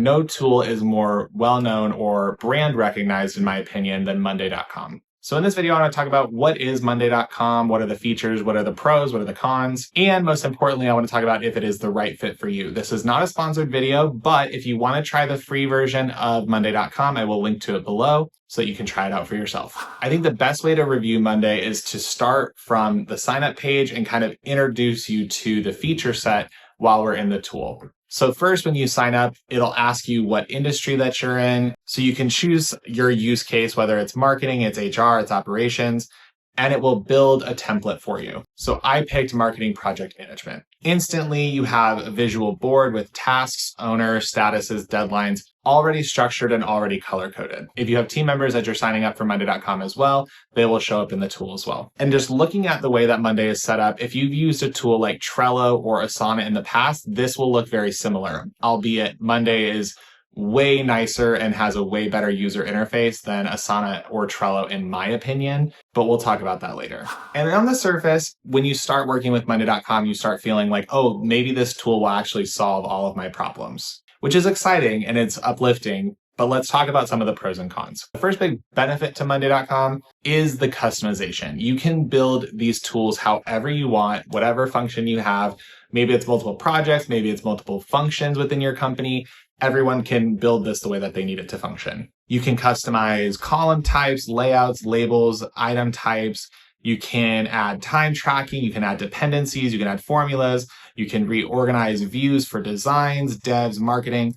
no tool is more well-known or brand recognized, in my opinion, than Monday.com. So in this video, I want to talk about what is Monday.com, what are the features, what are the pros, what are the cons, and most importantly, I want to talk about if it is the right fit for you. This is not a sponsored video, but if you want to try the free version of Monday.com, I will link to it below so that you can try it out for yourself. I think the best way to review Monday is to start from the sign up page and kind of introduce you to the feature set while we're in the tool. So first, when you sign up, it'll ask you what industry that you're in. So you can choose your use case, whether it's marketing, it's HR, it's operations, and it will build a template for you. So I picked marketing project management. Instantly, you have a visual board with tasks, owner, statuses, deadlines, already structured and already color-coded. If you have team members that you're signing up for Monday.com as well, they will show up in the tool as well. And just looking at the way that Monday is set up, if you've used a tool like Trello or Asana in the past, this will look very similar, albeit Monday is way nicer and has a way better user interface than Asana or Trello, in my opinion, but we'll talk about that later. And on the surface, when you start working with Monday.com, you start feeling like, oh, maybe this tool will actually solve all of my problems, which is exciting and it's uplifting. But let's talk about some of the pros and cons. The first big benefit to Monday.com is the customization. You can build these tools however you want, whatever function you have. Maybe it's multiple projects, maybe it's multiple functions within your company. Everyone can build this the way that they need it to function. You can customize column types, layouts, labels, item types. You can add time tracking. You can add dependencies. You can add formulas. You can reorganize views for designs, devs, marketing,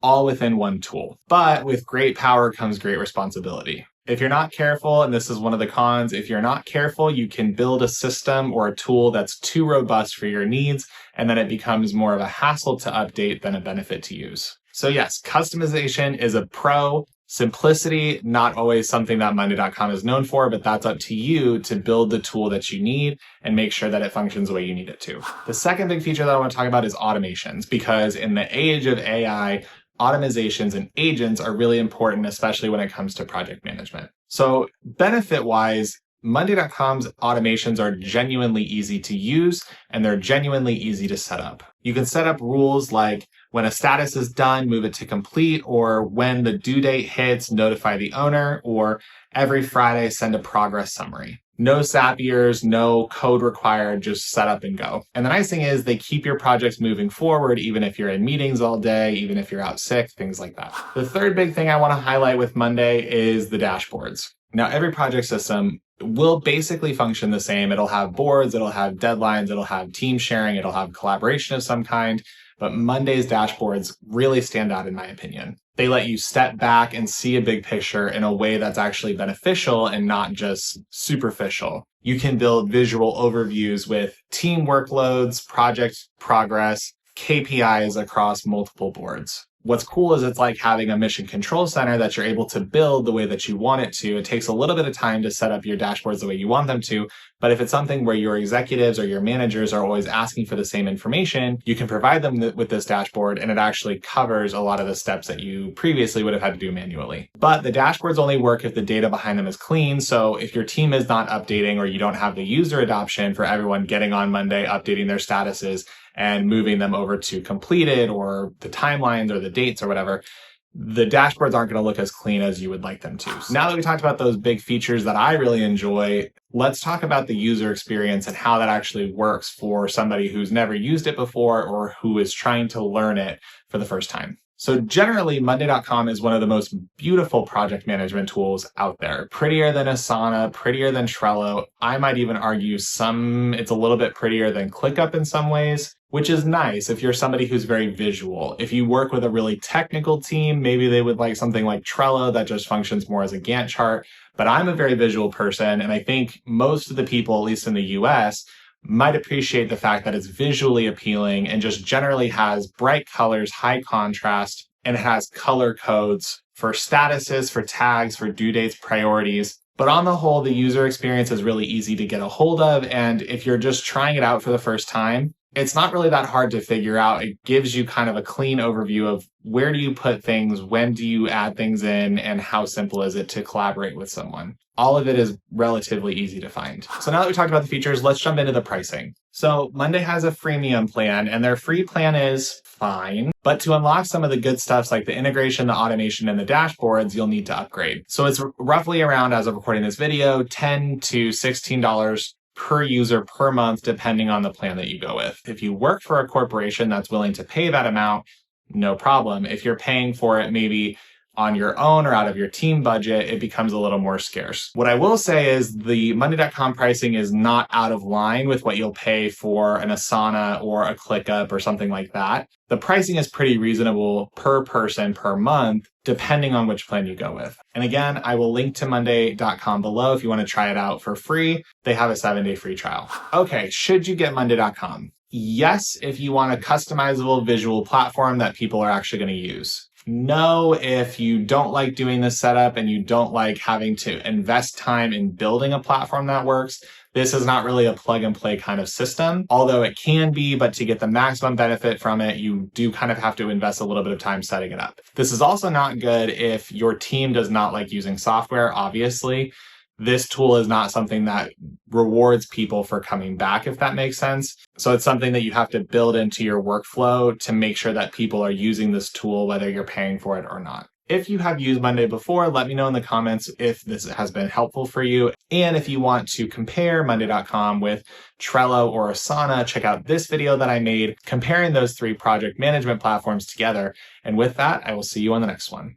all within one tool. But with great power comes great responsibility. If you're not careful, and this is one of the cons, if you're not careful, you can build a system or a tool that's too robust for your needs, and then it becomes more of a hassle to update than a benefit to use. So yes, customization is a pro. Simplicity, not always something that Monday.com is known for, but that's up to you to build the tool that you need and make sure that it functions the way you need it to. The second big feature that I want to talk about is automations, because in the age of AI, automations and agents are really important, especially when it comes to project management. So benefit-wise, Monday.com's automations are genuinely easy to use and they're genuinely easy to set up. You can set up rules like when a status is done, move it to complete, or when the due date hits, notify the owner, or every Friday, send a progress summary. No Zapiers, no code required, just set up and go. And the nice thing is they keep your projects moving forward, even if you're in meetings all day, even if you're out sick, things like that. The third big thing I want to highlight with Monday is the dashboards. Now, every project system will basically function the same. It'll have boards, it'll have deadlines, it'll have team sharing, it'll have collaboration of some kind. But Monday's dashboards really stand out in my opinion. They let you step back and see a big picture in a way that's actually beneficial and not just superficial. You can build visual overviews with team workloads, project progress, KPIs across multiple boards. What's cool is it's like having a mission control center that you're able to build the way that you want it to. It takes a little bit of time to set up your dashboards the way you want them to, but if it's something where your executives or your managers are always asking for the same information, you can provide them with this dashboard and it actually covers a lot of the steps that you previously would have had to do manually. But the dashboards only work if the data behind them is clean. So if your team is not updating or you don't have the user adoption for everyone getting on Monday, updating their statuses, and moving them over to completed or the timelines or the dates or whatever, the dashboards aren't going to look as clean as you would like them to. So now that we talked about those big features that I really enjoy, let's talk about the user experience and how that actually works for somebody who's never used it before or who is trying to learn it for the first time. So generally, Monday.com is one of the most beautiful project management tools out there. Prettier than Asana, prettier than Trello. I might even argue it's a little bit prettier than ClickUp in some ways, which is nice if you're somebody who's very visual. If you work with a really technical team, maybe they would like something like Trello that just functions more as a Gantt chart. But I'm a very visual person, and I think most of the people, at least in the US, might appreciate the fact that it's visually appealing and just generally has bright colors, high contrast, and it has color codes for statuses, for tags, for due dates, priorities. But on the whole, the user experience is really easy to get a hold of. And if you're just trying it out for the first time, It's not really that hard to figure out. It gives you kind of a clean overview of where do you put things, when do you add things in, and how simple is it to collaborate with someone. All of it is relatively easy to find. So now that we talked about the features, let's jump into the pricing. So Monday has a freemium plan, and their free plan is fine. But to unlock some of the good stuff like the integration, the automation, and the dashboards, you'll need to upgrade. So it's roughly around, as of recording this video, $10 to $16 per user per month, depending on the plan that you go with. If you work for a corporation that's willing to pay that amount, no problem. If you're paying for it maybe on your own or out of your team budget, it becomes a little more scarce. What I will say is the Monday.com pricing is not out of line with what you'll pay for an Asana or a ClickUp or something like that. The pricing is pretty reasonable per person per month, depending on which plan you go with. And again, I will link to Monday.com below if you want to try it out for free. They have a 7-day free trial. Okay, should you get Monday.com? Yes, if you want a customizable visual platform that people are actually going to use. No, if you don't like doing this setup and you don't like having to invest time in building a platform that works, this is not really a plug and play kind of system, although it can be, but to get the maximum benefit from it, you do kind of have to invest a little bit of time setting it up. This is also not good if your team does not like using software, obviously. This tool is not something that rewards people for coming back, if that makes sense. So it's something that you have to build into your workflow to make sure that people are using this tool, whether you're paying for it or not. If you have used Monday before, let me know in the comments if this has been helpful for you. And if you want to compare Monday.com with Trello or Asana, check out this video that I made comparing those 3 project management platforms together. And with that, I will see you on the next one.